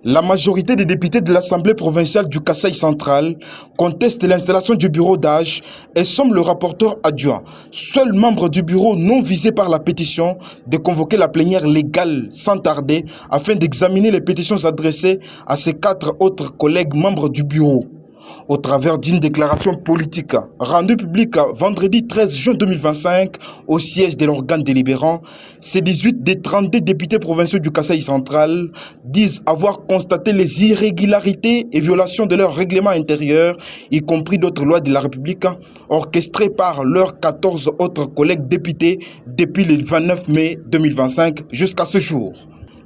La majorité des députés de l'Assemblée provinciale du Kasaï central contestent l'installation du bureau d'âge et sommet le rapporteur adjoint, seul membre du bureau non visé par la pétition, de convoquer la plénière légale sans tarder afin d'examiner les pétitions adressées à ses 4 autres collègues membres du bureau. Au travers d'une déclaration politique rendue publique vendredi 13 juin 2025 au siège de l'organe délibérant, ces 18 des 32 députés provinciaux du Kasaï central disent avoir constaté les irrégularités et violations de leur règlement intérieur, y compris d'autres lois de la République, orchestrées par leurs 14 autres collègues députés depuis le 29 mai 2025 jusqu'à ce jour.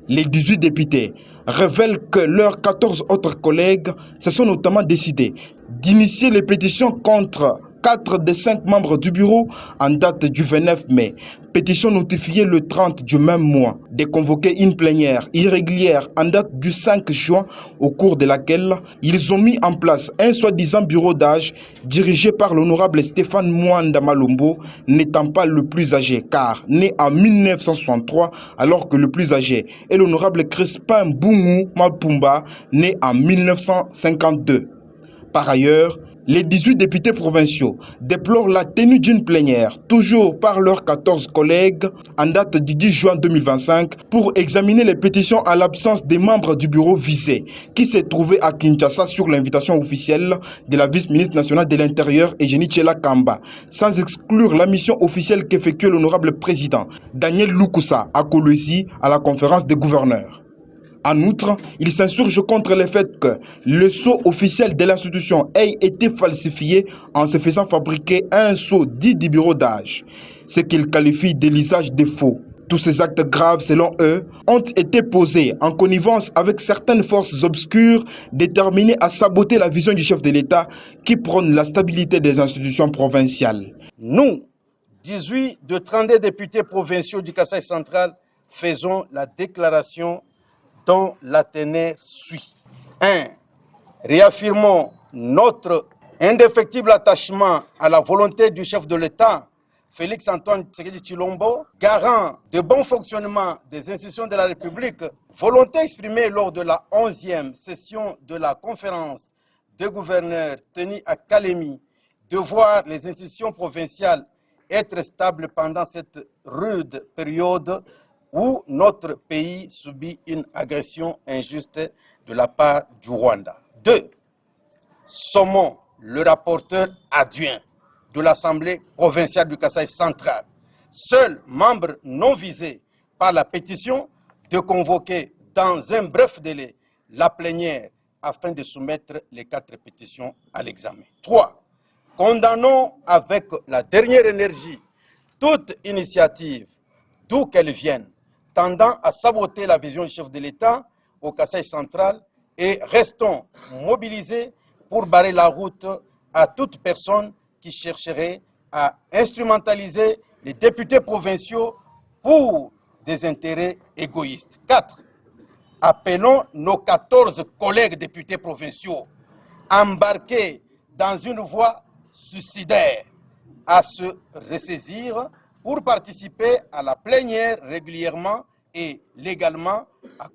Les 18 députés révèlent que leurs 14 autres collègues se sont notamment décidés d'initier les pétitions contre 4 des 5 membres du bureau en date du 29 mai. Pétition notifiée le 30 du même mois, de convoquer une plénière irrégulière en date du 5 juin au cours de laquelle ils ont mis en place un soi-disant bureau d'âge dirigé par l'honorable Stéphane Mwanda Malombo, n'étant pas le plus âgé car né en 1963 alors que le plus âgé est l'honorable Crispin Boungou Mapumba, né en 1952. Par ailleurs, les 18 députés provinciaux déplorent la tenue d'une plénière, toujours par leurs 14 collègues, en date du 10 juin 2025, pour examiner les pétitions à l'absence des membres du bureau visé, qui s'est trouvé à Kinshasa sur l'invitation officielle de la vice-ministre nationale de l'Intérieur, Eugénie Tchela Kamba, sans exclure la mission officielle qu'effectuait l'honorable président Daniel Lukusa à Kolwezi à la conférence des gouverneurs. En outre, il s'insurge contre le fait que le sceau officiel de l'institution ait été falsifié en se faisant fabriquer un sceau dit du bureau d'âge, ce qu'il qualifie de l'usage de faux. Tous ces actes graves, selon eux, ont été posés en connivence avec certaines forces obscures déterminées à saboter la vision du chef de l'État qui prône la stabilité des institutions provinciales. Nous, 18 de 32 députés provinciaux du Kasaï central, faisons la déclaration dont la teneur suit. 1. Réaffirmons notre indéfectible attachement à la volonté du chef de l'État, Félix Antoine Tshisekedi Tshilombo, garant de bon fonctionnement des institutions de la République, volonté exprimée lors de la 11e session de la conférence des gouverneurs tenue à Kalemi, de voir les institutions provinciales être stables pendant cette rude période où notre pays subit une agression injuste de la part du Rwanda. 2. Sommons le rapporteur adjoint de l'Assemblée provinciale du Kasaï central, seul membre non visé par la pétition, de convoquer dans un bref délai la plénière afin de soumettre les 4 pétitions à l'examen. 3. Condamnons avec la dernière énergie toute initiative, d'où qu'elle vienne, tendant à saboter la vision du chef de l'État au Kasaï central, et restons mobilisés pour barrer la route à toute personne qui chercherait à instrumentaliser les députés provinciaux pour des intérêts égoïstes. 4. Appelons nos 14 collègues députés provinciaux embarqués dans une voie suicidaire à se ressaisir pour participer à la plénière régulièrement et légalement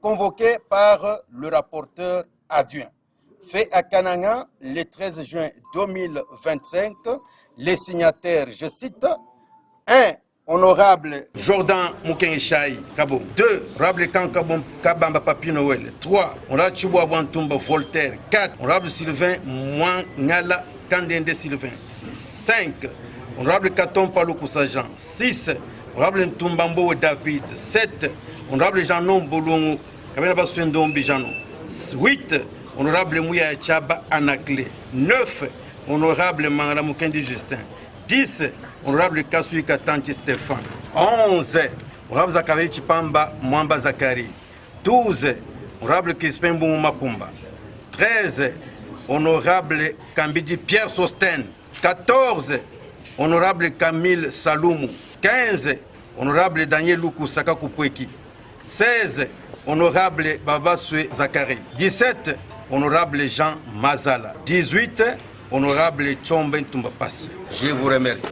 convoquée par le rapporteur adjoint. Fait à Kananga le 13 juin 2025, les signataires, je cite, 1. Honorable Jordan Moukengichaï Kaboum. 2. Honorable Kankabom Kabamba Papi Noël. 3. Honorable Chibou Wantumba Voltaire. 4. Honorable Sylvain Mwangala Kandende Sylvain. 5. Honorable Katon Paloukou Sajan. 6. Honorable Ntumbambo David. 7. Honorable Janon Bolongo Kabena Swendombi Janon. 8. Honorable Mouya Chaba Anakle. 9. Honorable Mangala Mukendi Justin. 10. Honorable Kasui Katanti Stéphane. 11. Honorable Zakari Chipamba Mwamba Zakari. 12. Honorable Crispin Boungou Mapumba. 13. Honorable Kambidi Pierre Sosten. 14. Honorable Camille Saloumou. 15. Honorable Daniel Luku Saka Kupweki. 16. Honorable Babaswe Zakari. 17. Honorable Jean Mazala. 18. Honorable Tchomben Tumbapasi. Je vous remercie.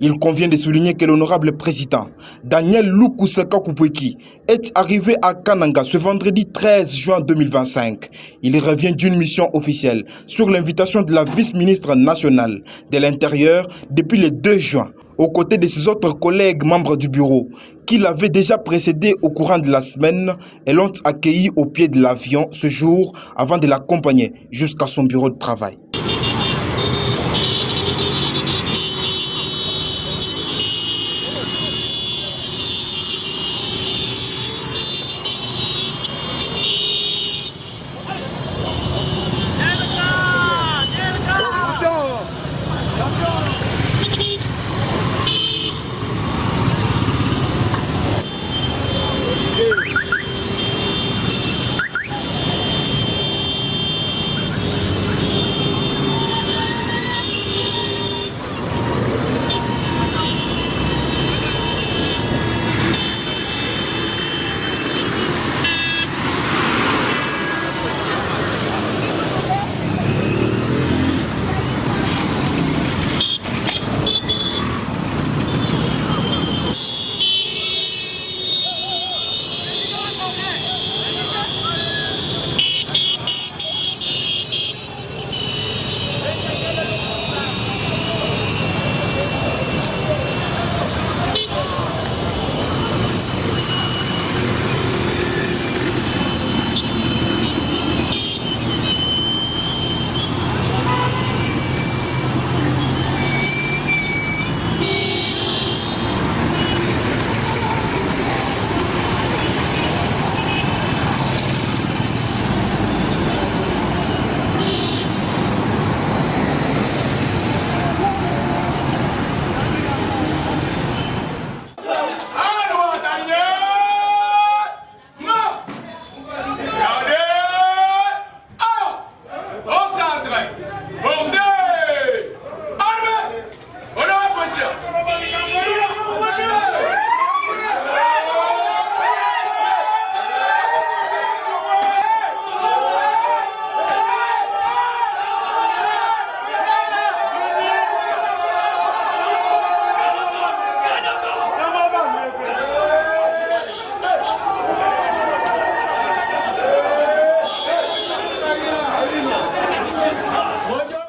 Il convient de souligner que l'honorable président Daniel Lukuseka Kupweki est arrivé à Kananga ce vendredi 13 juin 2025. Il revient d'une mission officielle sur l'invitation de la vice-ministre nationale de l'Intérieur depuis le 2 juin, aux côtés de ses autres collègues membres du bureau, qui l'avaient déjà précédé au courant de la semaine et l'ont accueilli au pied de l'avion ce jour avant de l'accompagner jusqu'à son bureau de travail.